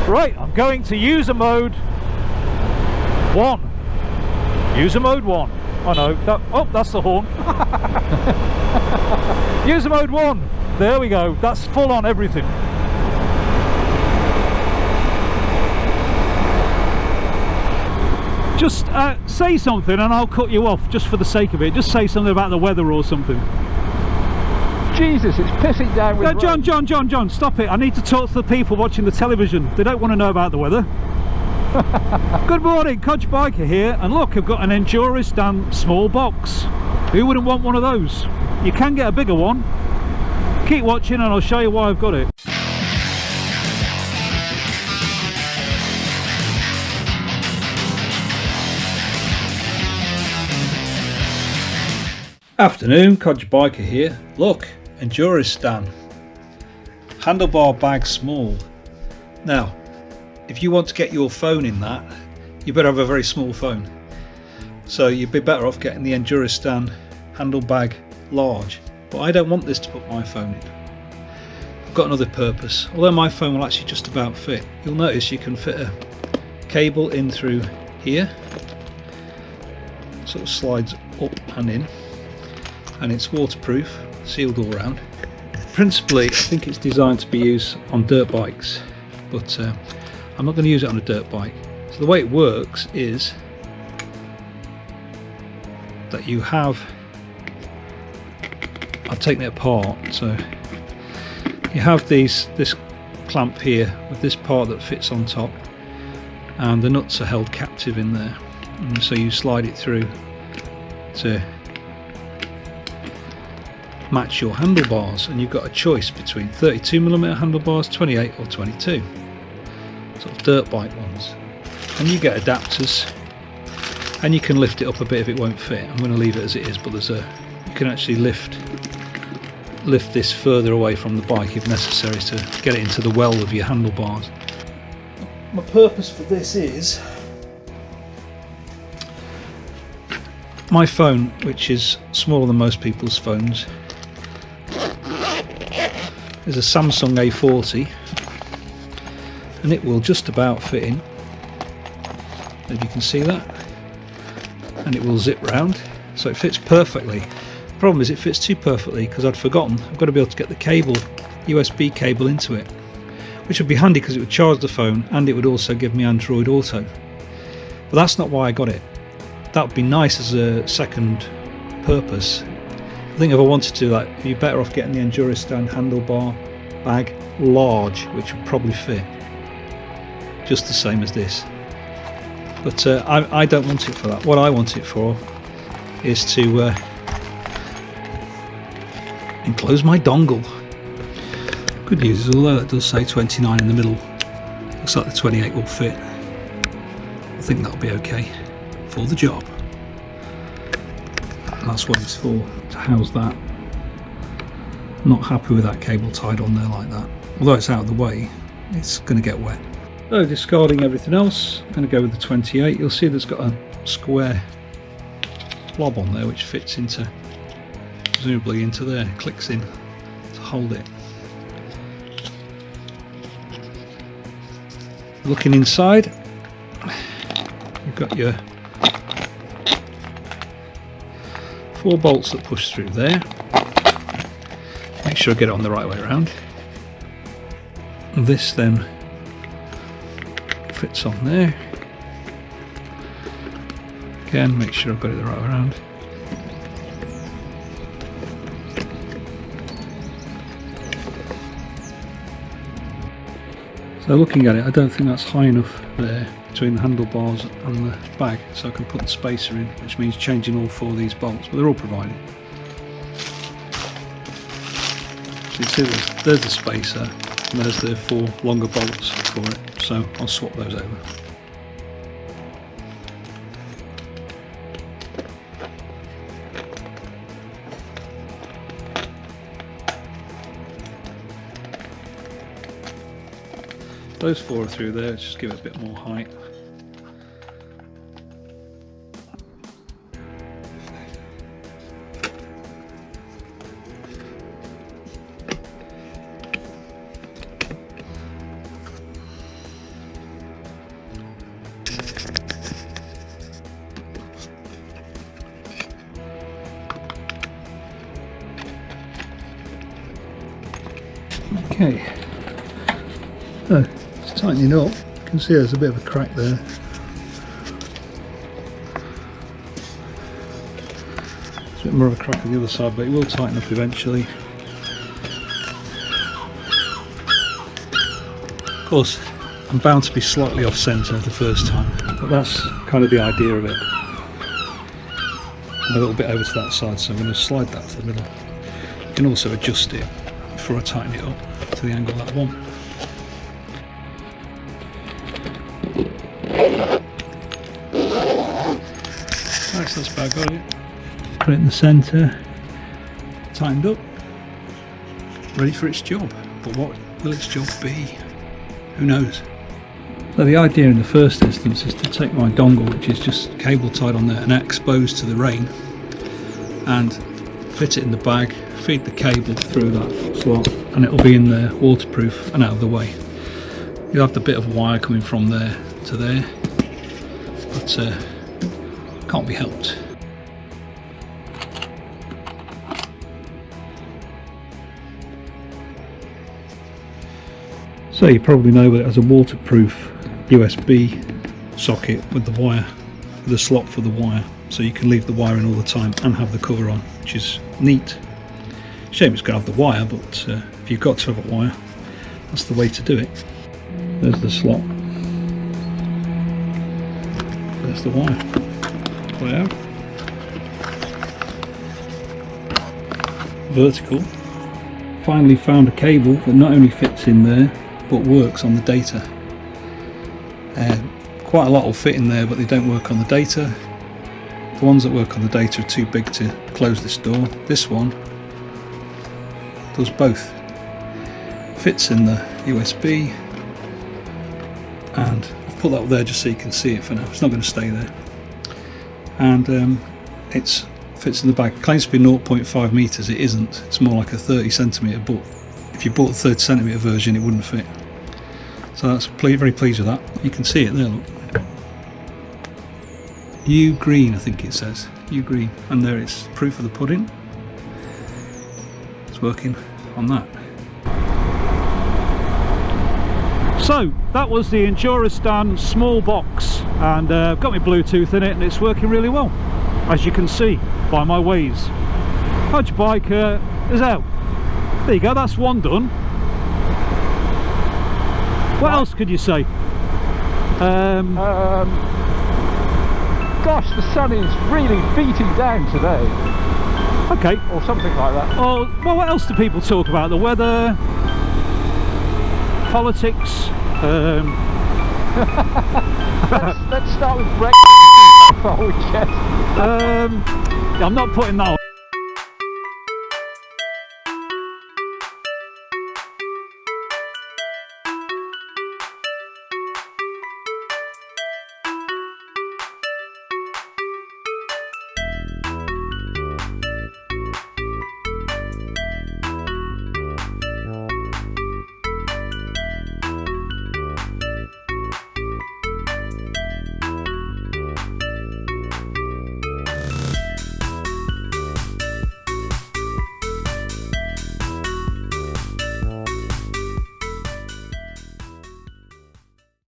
Right, I'm going to user mode 1. User mode 1. Oh no, that's the horn. User mode 1. There we go. That's full on everything. Just say something and I'll cut you off just for the sake of it. Just say something about the weather or something. Jesus, it's pissing down with rain. John, stop it. I need to talk to the people watching the television. They don't want to know about the weather. Good morning, Codger Biker here, and look, I've got an Enduristan small box. Who wouldn't want one of those? You can get a bigger one. Keep watching and I'll show you why I've got it. Afternoon, Codger Biker here. Look, Enduristan Handlebar bag small. Now, if you want to get your phone in that, you better have a very small phone. So you'd be better off getting the Enduristan Handlebar large. But I don't want this to put my phone in. I've got another purpose. Although my phone will actually just about fit. You'll notice you can fit a cable in through here. Sort of slides up and in. And it's waterproof, sealed all round. Principally, I think it's designed to be used on dirt bikes, but I'm not going to use it on a dirt bike. So the way it works is that you have, I've taken it apart, so you have this clamp here with this part that fits on top, and the nuts are held captive in there, and so you slide it through to match your handlebars, and you've got a choice between 32mm handlebars, 28 or 22, sort of dirt bike ones, and you get adapters, and you can lift it up a bit if it won't fit. I'm going to leave it as it is, but you can actually lift this further away from the bike if necessary to get it into the well of your handlebars. My purpose for this is my phone, which is smaller than most people's phones, is a Samsung A40, and it will just about fit in, if you can see that, and it will zip round, so it fits perfectly. The problem is it fits too perfectly because I'd forgotten I've got to be able to get the cable, USB cable, into it, which would be handy because it would charge the phone and it would also give me Android Auto. But that's not why I got it. That would be nice as a second purpose. I think if I wanted to, like, you're better off getting the Enduristan Handlebar bag large, which would probably fit just the same as this. But I don't want it for that. What I want it for is to enclose my dongle. Good news is, although it does say 29 in the middle, looks like the 28 will fit. I think that'll be okay for the job. That's what it's for, to house that. Not happy with that cable tied on there like that. Although it's out of the way, it's going to get wet. So discarding everything else, I'm going to go with the 28. You'll see there's got a square blob on there which fits into, presumably into there, clicks in to hold it. Looking inside, you've got your 4 bolts that push through there. Make sure I get it on the right way around. This then fits on there. Again, make sure I've got it the right way around. So looking at it, I don't think that's high enough there between the handlebars and the bag, so I can put the spacer in, which means changing all 4 of these bolts, but they're all provided. So you see there's the spacer, and there's the 4 longer bolts for it, so I'll swap those over. Those 4 are through there, just give it a bit more height. Okay, so it's tightening up. You can see there's a bit of a crack there. It's a bit more of a crack on the other side, but it will tighten up eventually. Of course, I'm bound to be slightly off centre the first time, but that's kind of the idea of it. I'm a little bit over to that side, so I'm going to slide that to the middle. You can also adjust it before I tighten it up to the angle that I want. Right, so that's about got it. Put it in the centre, tightened up, ready for its job. But what will its job be? Who knows? So the idea in the first instance is to take my dongle, which is just cable tied on there and exposed to the rain, and fit it in the bag, feed the cable through that slot, and it'll be in there waterproof and out of the way. You'll have the bit of wire coming from there to there, but can't be helped. So you probably know that it has a waterproof USB socket with the wire, with a slot for the wire, so you can leave the wire in all the time and have the cover on, which is neat. Shame it's got to have the wire, but if you've got to have a wire, that's the way to do it. There's the slot. There's the wire. Pull it out. Vertical. Finally found a cable that not only fits in there, but works on the data. Quite a lot will fit in there, but they don't work on the data. The ones that work on the data are too big to close this door. This one does both. Fits in the USB, and I've put that up there just so you can see it for now. It's not going to stay there. And it fits in the bag. It claims to be 0.5 metres. It isn't. It's more like a 30 centimetre, but if you bought the 30 centimetre version, it wouldn't fit. So that's very pleased with that. You can see it there, look. U green, I think it says. U green. And there it's proof of the pudding. It's working on that. So that was the Enduristan small box, and I've got my Bluetooth in it and it's working really well, as you can see by my ways. Codger Biker is out. There you go, that's one done. What else could you say? Gosh, the sun is really beating down today. Okay. Or something like that. Oh, well, what else do people talk about? The weather, politics. Let's start with breakfast. I'm not putting that